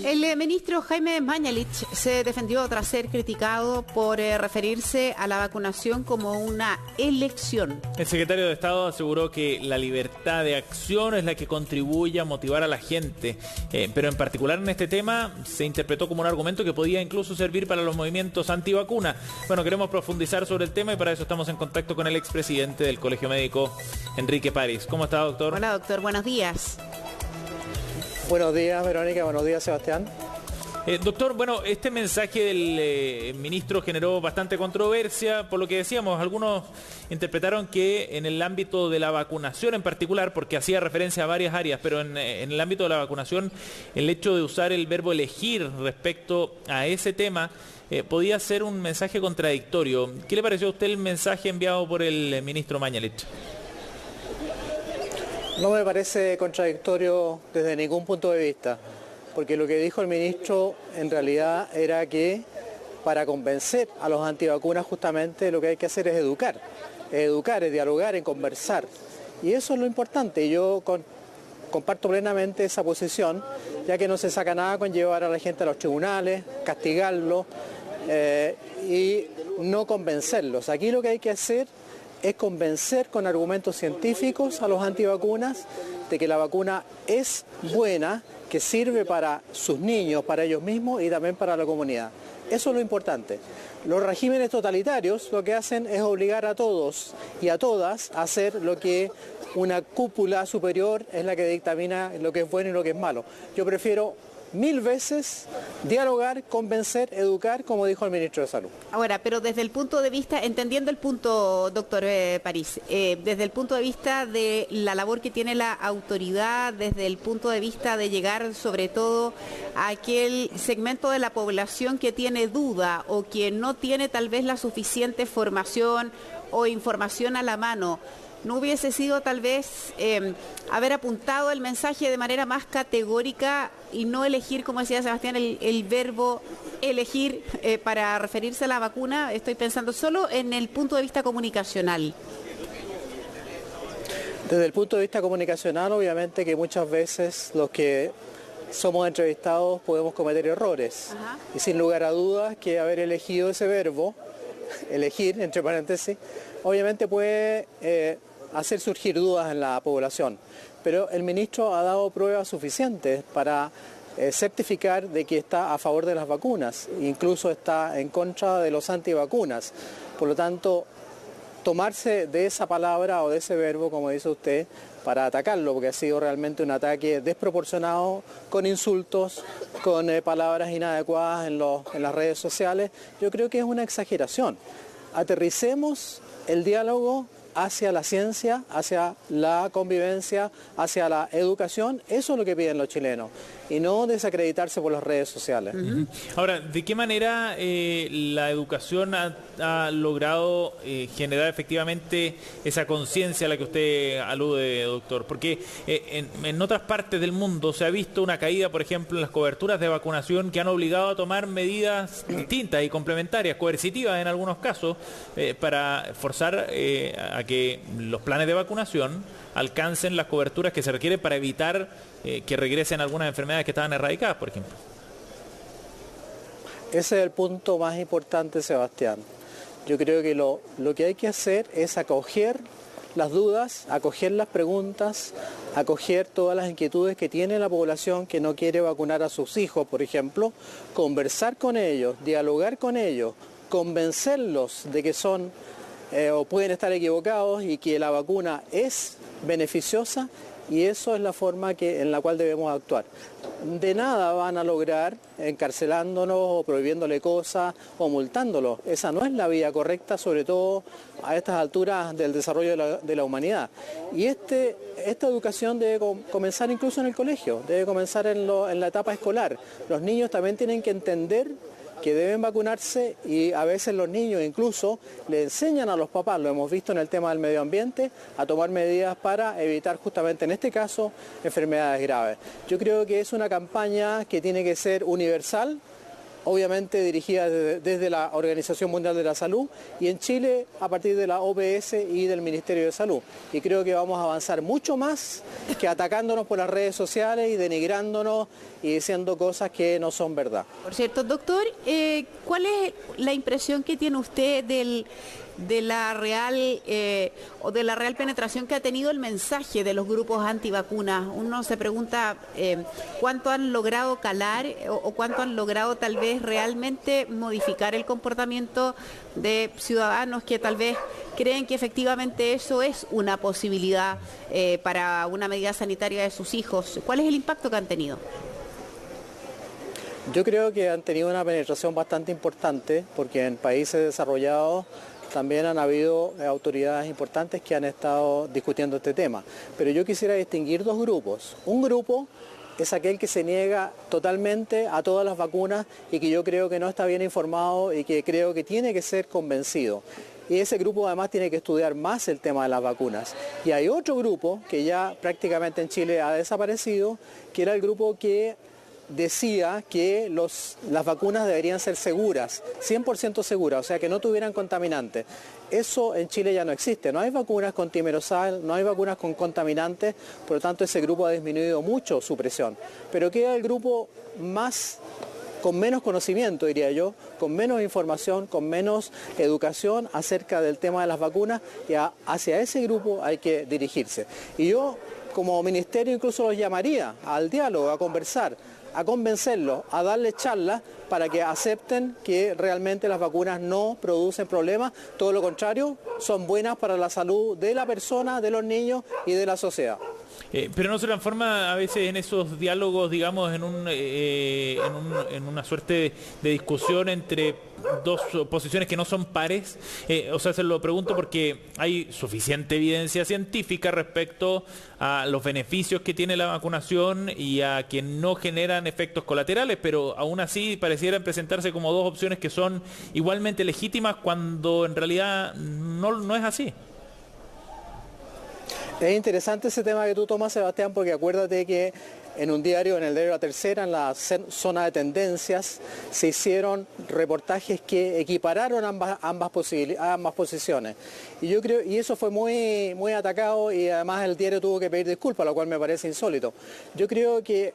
El ministro Jaime Mañalich se defendió tras ser criticado por referirse a la vacunación como una elección. El secretario de Estado aseguró que la libertad de acción es la que contribuye a motivar a la gente, pero en particular en este tema se interpretó como un argumento que podía incluso servir para los movimientos antivacuna. Bueno, queremos profundizar sobre el tema y para eso estamos en contacto con el expresidente del Colegio Médico, Enrique París. ¿Cómo está, doctor? Hola, doctor, buenos días. Buenos días, Verónica. Buenos días, Sebastián. Doctor, bueno, este mensaje del ministro generó bastante controversia, por lo que decíamos, algunos interpretaron que en el ámbito de la vacunación en particular, porque hacía referencia a varias áreas, pero en el ámbito de la vacunación, el hecho de usar el verbo elegir respecto a ese tema podía ser un mensaje contradictorio. ¿Qué le pareció a usted el mensaje enviado por el ministro Mañalich? No me parece contradictorio desde ningún punto de vista, porque lo que dijo el ministro en realidad era que para convencer a los antivacunas justamente lo que hay que hacer es educar, es dialogar, es conversar. Y eso es lo importante. Yo comparto plenamente esa posición, ya que no se saca nada con llevar a la gente a los tribunales, castigarlos y no convencerlos. Aquí lo que hay que hacer es convencer con argumentos científicos a los antivacunas de que la vacuna es buena, que sirve para sus niños, para ellos mismos y también para la comunidad. Eso es lo importante. Los regímenes totalitarios lo que hacen es obligar a todos y a todas a hacer lo que una cúpula superior es la que dictamina lo que es bueno y lo que es malo. Yo prefiero 1000 veces dialogar, convencer, educar, como dijo el ministro de Salud. Ahora, pero desde el punto de vista, entendiendo el punto, doctor París, desde el punto de vista de la labor que tiene la autoridad, desde el punto de vista de llegar sobre todo a aquel segmento de la población que tiene duda o que no tiene tal vez la suficiente formación o información a la mano, ¿no hubiese sido tal vez haber apuntado el mensaje de manera más categórica y no elegir, como decía Sebastián, el verbo elegir para referirse a la vacuna? Estoy pensando solo en el punto de vista comunicacional. Desde el punto de vista comunicacional, obviamente que muchas veces los que somos entrevistados podemos cometer errores. Ajá. Y sin lugar a dudas que haber elegido ese verbo, elegir, entre paréntesis, obviamente puede hacer surgir dudas en la población, pero el ministro ha dado pruebas suficientes para certificar de que está a favor de las vacunas, incluso está en contra de los antivacunas. Por lo tanto, tomarse de esa palabra o de ese verbo, como dice usted, para atacarlo, porque ha sido realmente un ataque desproporcionado, con insultos, con palabras inadecuadas en las redes sociales, yo creo que es una exageración. Aterricemos el diálogo hacia la ciencia, hacia la convivencia, hacia la educación. Eso es lo que piden los chilenos y no desacreditarse por las redes sociales. Uh-huh. Ahora, ¿de qué manera la educación ha logrado generar efectivamente esa conciencia a la que usted alude, doctor? Porque en otras partes del mundo se ha visto una caída, por ejemplo, en las coberturas de vacunación que han obligado a tomar medidas distintas y complementarias, coercitivas en algunos casos, para forzar a que los planes de vacunación alcancen las coberturas que se requieren para evitar que regresen algunas enfermedades que estaban erradicadas, por ejemplo. Ese es el punto más importante, Sebastián. Yo creo que lo que hay que hacer es acoger las dudas, acoger las preguntas, acoger todas las inquietudes que tiene la población que no quiere vacunar a sus hijos, por ejemplo, conversar con ellos, dialogar con ellos, convencerlos de que son o pueden estar equivocados y que la vacuna es beneficiosa, y eso es la forma en la cual debemos actuar. De nada van a lograr encarcelándonos o prohibiéndole cosas o multándolos. Esa no es la vía correcta, sobre todo a estas alturas del desarrollo de la humanidad. Y esta educación debe comenzar incluso en el colegio, debe comenzar en la etapa escolar. Los niños también tienen que entender que deben vacunarse y a veces los niños incluso le enseñan a los papás, lo hemos visto en el tema del medio ambiente, a tomar medidas para evitar justamente en este caso enfermedades graves. Yo creo que es una campaña que tiene que ser universal obviamente dirigida desde la Organización Mundial de la Salud y en Chile a partir de la OPS y del Ministerio de Salud. Y creo que vamos a avanzar mucho más que atacándonos por las redes sociales y denigrándonos y diciendo cosas que no son verdad. Por cierto, doctor, ¿cuál es la impresión que tiene usted de la real penetración que ha tenido el mensaje de los grupos antivacunas? Uno se pregunta cuánto han logrado calar o cuánto han logrado tal vez realmente modificar el comportamiento de ciudadanos que tal vez creen que efectivamente eso es una posibilidad para una medida sanitaria de sus hijos. ¿Cuál es el impacto que han tenido? Yo creo que han tenido una penetración bastante importante porque en países desarrollados también han habido autoridades importantes que han estado discutiendo este tema. Pero yo quisiera distinguir dos grupos. Un grupo es aquel que se niega totalmente a todas las vacunas y que yo creo que no está bien informado y que creo que tiene que ser convencido. Y ese grupo además tiene que estudiar más el tema de las vacunas. Y hay otro grupo que ya prácticamente en Chile ha desaparecido, que era el grupo que decía que las vacunas deberían ser seguras, 100% seguras, o sea que no tuvieran contaminantes. Eso en Chile ya no existe, no hay vacunas con timerosal, no hay vacunas con contaminantes, por lo tanto ese grupo ha disminuido mucho su presión. Pero queda el grupo con menos conocimiento, diría yo, con menos información, con menos educación acerca del tema de las vacunas, y hacia ese grupo hay que dirigirse. Y yo como ministerio incluso los llamaría al diálogo, a conversar, a convencerlos, a darles charlas para que acepten que realmente las vacunas no producen problemas, todo lo contrario, son buenas para la salud de la persona, de los niños y de la sociedad. Pero no se transforma a veces en esos diálogos, digamos, en una suerte de discusión entre dos posiciones que no son pares. O sea, se lo pregunto porque hay suficiente evidencia científica respecto a los beneficios que tiene la vacunación y a que no generan efectos colaterales, pero aún así parecieran presentarse como dos opciones que son igualmente legítimas cuando en realidad no es así. Es interesante ese tema que tú tomas, Sebastián, porque acuérdate que en un diario, en el diario La Tercera, en la zona de tendencias, se hicieron reportajes que equipararon ambas posiciones. Y yo creo, y eso fue muy atacado y además el diario tuvo que pedir disculpas, lo cual me parece insólito. Yo creo que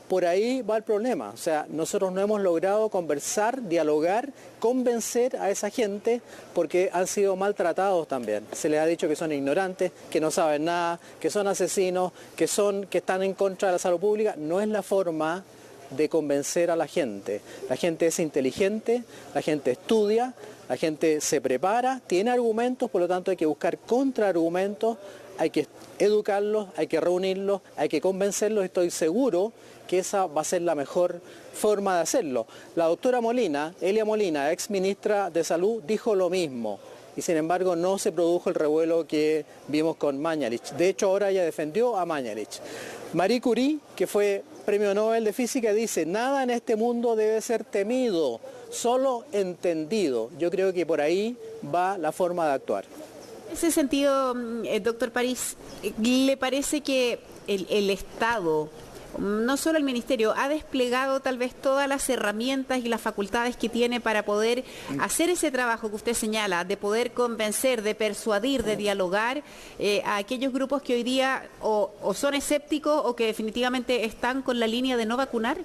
por ahí va el problema, o sea, nosotros no hemos logrado conversar, dialogar, convencer a esa gente porque han sido maltratados también. Se les ha dicho que son ignorantes, que no saben nada, que son asesinos, que están en contra de la salud pública. No es la forma de convencer a la gente. La gente es inteligente, la gente estudia, la gente se prepara, tiene argumentos, por lo tanto hay que buscar contraargumentos, hay que educarlos, hay que reunirlos, hay que convencerlos. Estoy seguro que esa va a ser la mejor forma de hacerlo. La doctora Molina, Elia Molina, ex ministra de Salud, dijo lo mismo y sin embargo no se produjo el revuelo que vimos con Mañalich. De hecho, ahora ella defendió a Mañalich. Marie Curie, que fue premio Nobel de Física, dice: nada en este mundo debe ser temido, solo entendido. Yo creo que por ahí va la forma de actuar. En ese sentido, doctor París, ¿le parece que el Estado, no solo el Ministerio, ha desplegado tal vez todas las herramientas y las facultades que tiene para poder hacer ese trabajo que usted señala, de poder convencer, de persuadir, de dialogar a aquellos grupos que hoy día o son escépticos o que definitivamente están con la línea de no vacunar?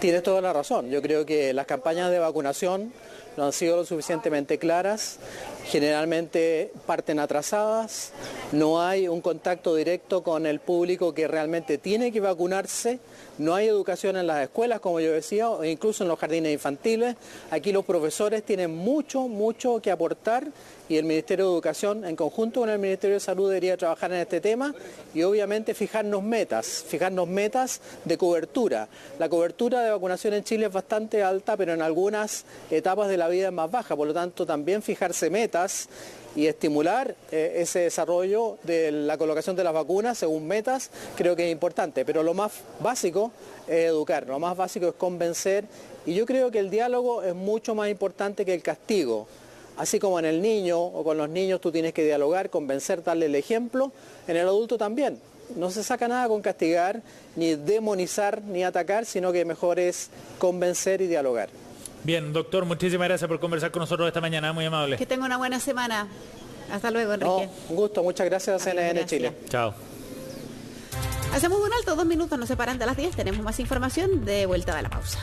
Tienes toda la razón. Yo creo que las campañas de vacunación no han sido lo suficientemente claras, generalmente parten atrasadas, no hay un contacto directo con el público que realmente tiene que vacunarse, no hay educación en las escuelas, como yo decía, o incluso en los jardines infantiles. Aquí los profesores tienen mucho que aportar y el Ministerio de Educación, en conjunto con el Ministerio de Salud, debería trabajar en este tema y obviamente fijarnos metas de cobertura. La cobertura de vacunación en Chile es bastante alta, pero en algunas etapas de la vida es más baja, por lo tanto también fijarse metas y estimular ese desarrollo de la colocación de las vacunas según metas, creo que es importante, pero lo más básico es educar, lo más básico es convencer, y yo creo que el diálogo es mucho más importante que el castigo. Así como en el niño o con los niños tú tienes que dialogar, convencer, darle el ejemplo, en el adulto también. no se saca nada con castigar, ni demonizar, ni atacar, sino que mejor es convencer y dialogar. Bien, doctor, muchísimas gracias por conversar con nosotros esta mañana, muy amable. Que tenga una buena semana. Hasta luego, Enrique. No, un gusto, muchas gracias a CNN Chile. Chao. Hacemos un alto, 2 minutos nos separan de las 10. Tenemos más información de vuelta de la pausa.